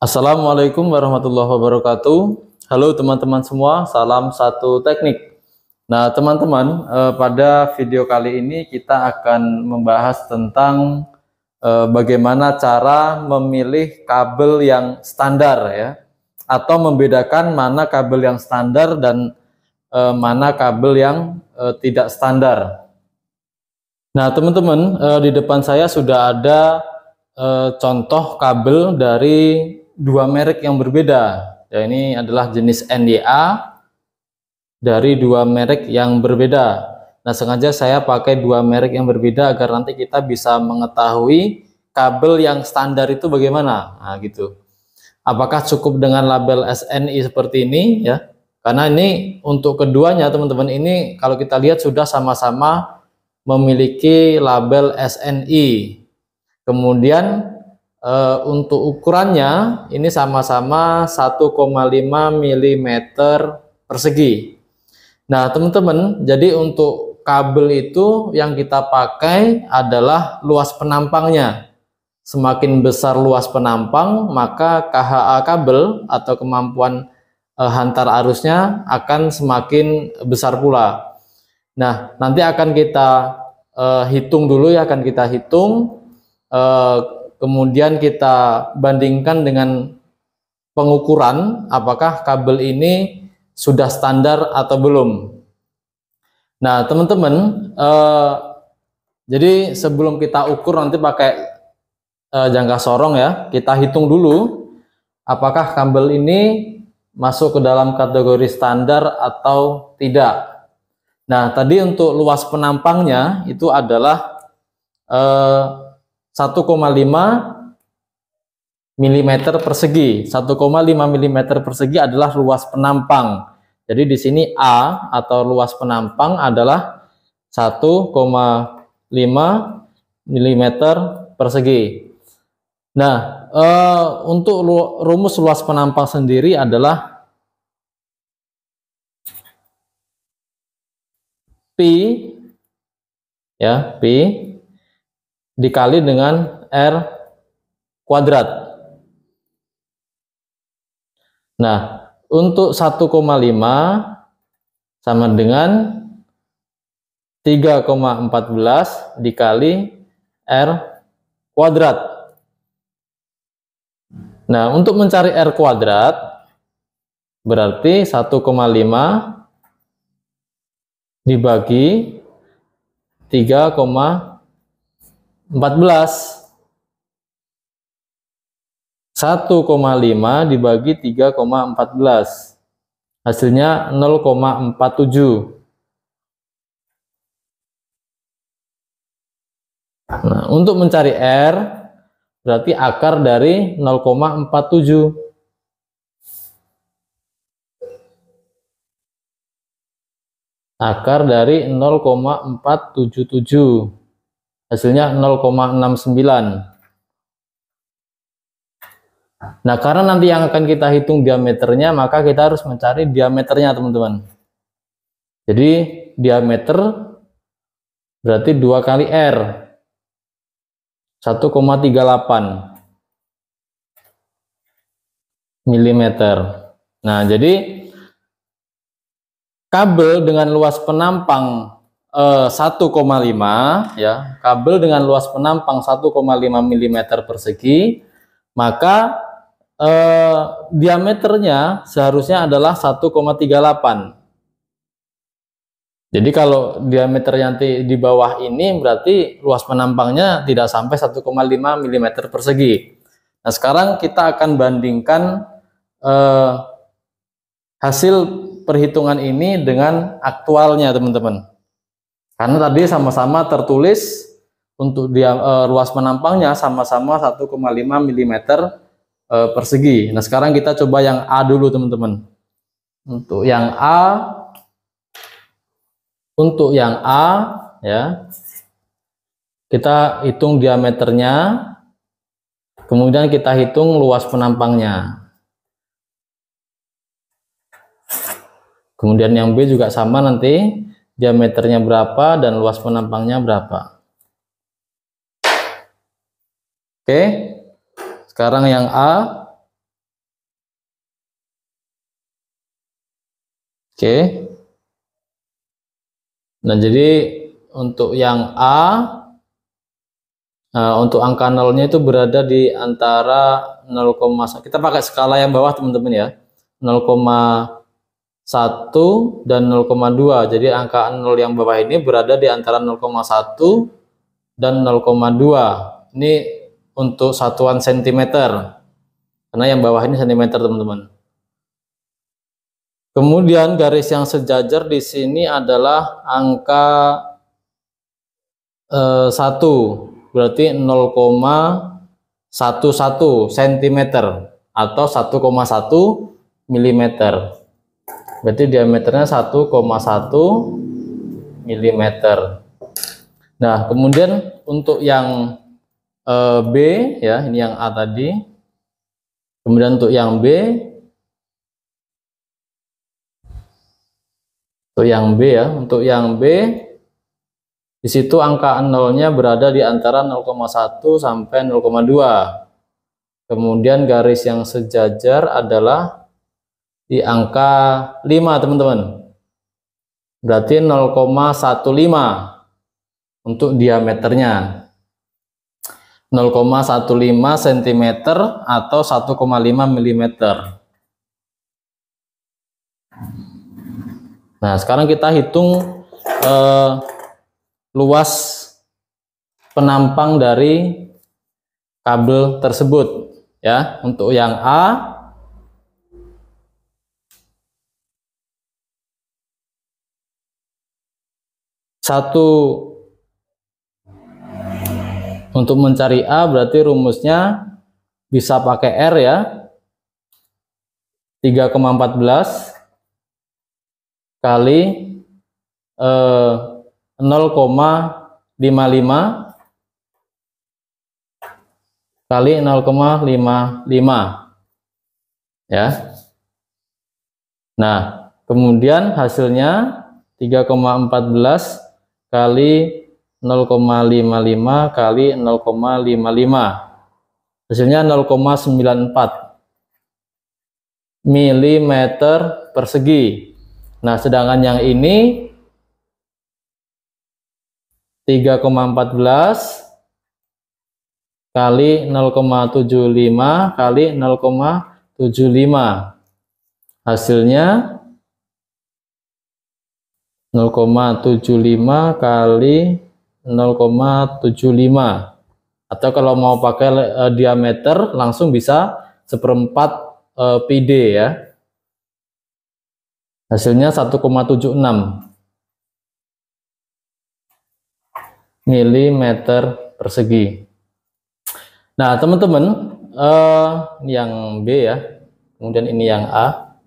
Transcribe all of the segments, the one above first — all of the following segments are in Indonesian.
Assalamualaikum warahmatullahi wabarakatuh. Halo teman-teman semua, salam satu teknik. Nah teman-teman, pada video kali ini kita akan membahas tentang bagaimana cara memilih kabel yang standar ya, atau membedakan mana kabel yang standar dan mana kabel yang tidak standar. Nah teman-teman, di depan saya sudah ada contoh kabel dari dua merek yang berbeda. Ya, ini adalah jenis NDA dari dua merek yang berbeda. Nah, sengaja saya pakai dua merek yang berbeda agar nanti kita bisa mengetahui kabel yang standar itu bagaimana. Nah, gitu. Apakah cukup dengan label SNI seperti ini ya? Karena ini untuk keduanya teman-teman, ini kalau kita lihat sudah sama-sama memiliki label SNI. Kemudian untuk ukurannya ini sama-sama 1,5 mm persegi. Nah teman-teman, jadi untuk kabel itu yang kita pakai adalah luas penampangnya. Semakin besar luas penampang, maka KHA kabel atau kemampuan hantar arusnya akan semakin besar pula. Nah nanti akan kita hitung dulu ya, akan kita hitung. Kemudian kita bandingkan dengan pengukuran apakah kabel ini sudah standar atau belum. Nah teman-teman, jadi sebelum kita ukur nanti pakai jangka sorong ya, kita hitung dulu apakah kabel ini masuk ke dalam kategori standar atau tidak. Nah tadi untuk luas penampangnya itu adalah 1,5 mm persegi. 1,5 mm persegi adalah luas penampang. Jadi di sini A atau luas penampang adalah 1,5 mm persegi. Nah, untuk rumus luas penampang sendiri adalah Pi ya, Pi dikali dengan R kuadrat. Nah, untuk 1,5 sama dengan 3,14 dikali R kuadrat. Nah, untuk mencari R kuadrat berarti 1,5 dibagi 3,14. 1,5 dibagi 3,14 hasilnya 0,47. Nah, untuk mencari R berarti akar dari 0,47. Akar dari 0,477 hasilnya 0,69. Nah, karena nanti yang akan kita hitung diameternya, maka kita harus mencari diameternya, teman-teman. Jadi, diameter berarti 2 kali R. 1,38 mm. Nah, jadi kabel dengan luas penampang 1,5 ya, kabel dengan luas penampang 1,5 mm persegi, maka diameternya seharusnya adalah 1,38. Jadi kalau diameternya nanti di bawah ini berarti luas penampangnya tidak sampai 1,5 mm persegi. Nah sekarang kita akan bandingkan hasil perhitungan ini dengan aktualnya teman-teman. Karena tadi sama-sama tertulis untuk luas penampangnya sama-sama 1,5 mm persegi. Nah sekarang kita coba yang A dulu teman-teman. Untuk yang A ya, kita hitung diameternya, kemudian kita hitung luas penampangnya. Kemudian yang B juga sama, nanti diameternya berapa dan luas penampangnya berapa. Oke, sekarang yang A, Oke. Nah, jadi untuk yang A, untuk angka nolnya itu berada di antara 0,1. Kita pakai skala yang bawah teman-teman ya. 0,1 dan 0,2. Jadi angka 0 yang bawah ini berada di antara 0,1 dan 0,2. Ini untuk satuan sentimeter. Karena yang bawah ini sentimeter, teman-teman. Kemudian garis yang sejajar di sini adalah angka 1, berarti 0,11 cm atau 1,1 mm. Berarti diameternya 1,1 mm. Nah, kemudian untuk yang B ya, ini yang A tadi. Kemudian untuk yang B, untuk yang B di situ angka nolnya berada di antara 0,1 sampai 0,2. Kemudian garis yang sejajar adalah di angka 5, teman-teman. Berarti 0,15 untuk diameternya. 0,15 cm atau 1,5 mm. Nah, sekarang kita hitung luas penampang dari kabel tersebut ya. Untuk yang A, untuk mencari A berarti rumusnya bisa pakai R ya, 3,14 kali 0,55 kali 0,55 ya. Nah, kemudian hasilnya 3,14 kali 0,55 kali 0,55, hasilnya 0,94 mm persegi. Nah, sedangkan yang ini 3,14 kali 0,75 kali 0,75, hasilnya 0,75 kali 0,75, atau kalau mau pakai diameter langsung bisa 1/4 PD ya. Hasilnya 1,76 mm persegi. Nah, teman-teman, ini yang B ya, kemudian ini yang A.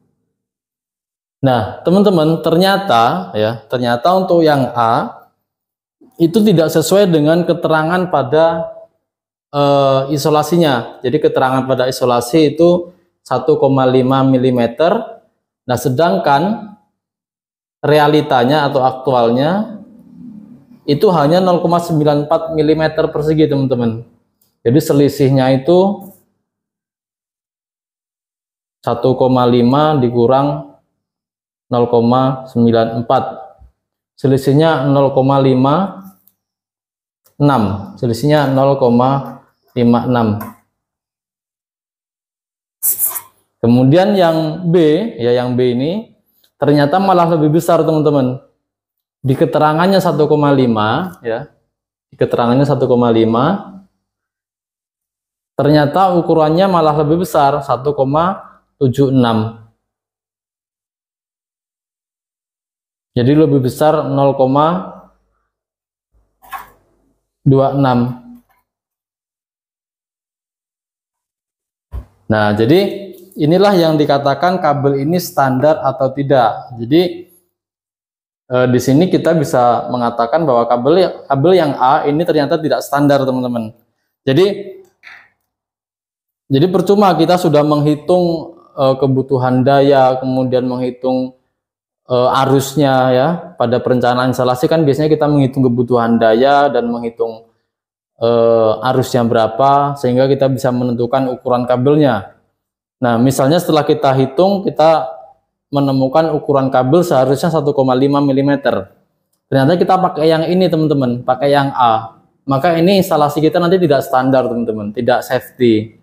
Nah, teman-teman, ternyata untuk yang A itu tidak sesuai dengan keterangan pada isolasinya. Jadi keterangan pada isolasi itu 1,5 mm. Nah, sedangkan realitanya atau aktualnya itu hanya 0,94 mm persegi, teman-teman. Jadi selisihnya itu 1,5 dikurang 0,94. Selisihnya 0,56. Selisihnya 0,56. Kemudian yang B, ya yang B ini ternyata malah lebih besar, teman-teman. Di keterangannya 1,5 ya. Di keterangannya 1,5. Ternyata ukurannya malah lebih besar, 1,76. Jadi lebih besar 0,26. Nah, jadi inilah yang dikatakan kabel ini standar atau tidak. Jadi di sini kita bisa mengatakan bahwa kabel yang A ini ternyata tidak standar, teman-teman. Jadi percuma kita sudah menghitung kebutuhan daya, kemudian menghitung arusnya ya. Pada perencanaan instalasi kan biasanya kita menghitung kebutuhan daya dan menghitung arusnya berapa sehingga kita bisa menentukan ukuran kabelnya. Nah, misalnya setelah kita hitung, kita menemukan ukuran kabel seharusnya 1,5 mm. Ternyata kita pakai yang ini teman-teman, pakai yang A. Maka ini instalasi kita nanti tidak standar teman-teman, tidak safety.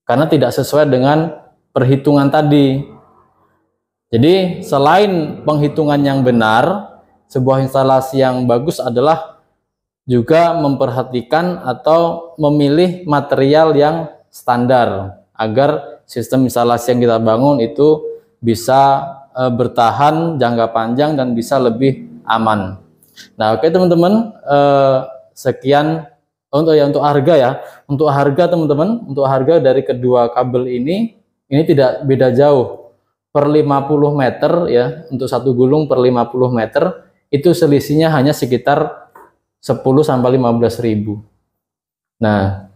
Karena tidak sesuai dengan perhitungan tadi. Jadi selain penghitungan yang benar, sebuah instalasi yang bagus adalah juga memperhatikan atau memilih material yang standar agar sistem instalasi yang kita bangun itu bisa bertahan jangka panjang dan bisa lebih aman. Nah, oke teman-teman, sekian untuk harga ya. Untuk harga teman-teman, untuk harga dari kedua kabel ini tidak beda jauh. Per 50 meter ya, untuk satu gulung per 50 meter itu selisihnya hanya sekitar 10-15 ribu. Nah,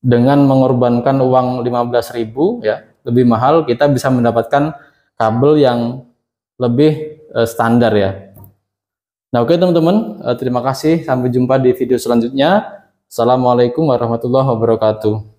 dengan mengorbankan uang 15 ribu ya, lebih mahal, kita bisa mendapatkan kabel yang lebih standar ya. Nah, oke teman-teman, terima kasih, sampai jumpa di video selanjutnya. Assalamualaikum warahmatullahi wabarakatuh.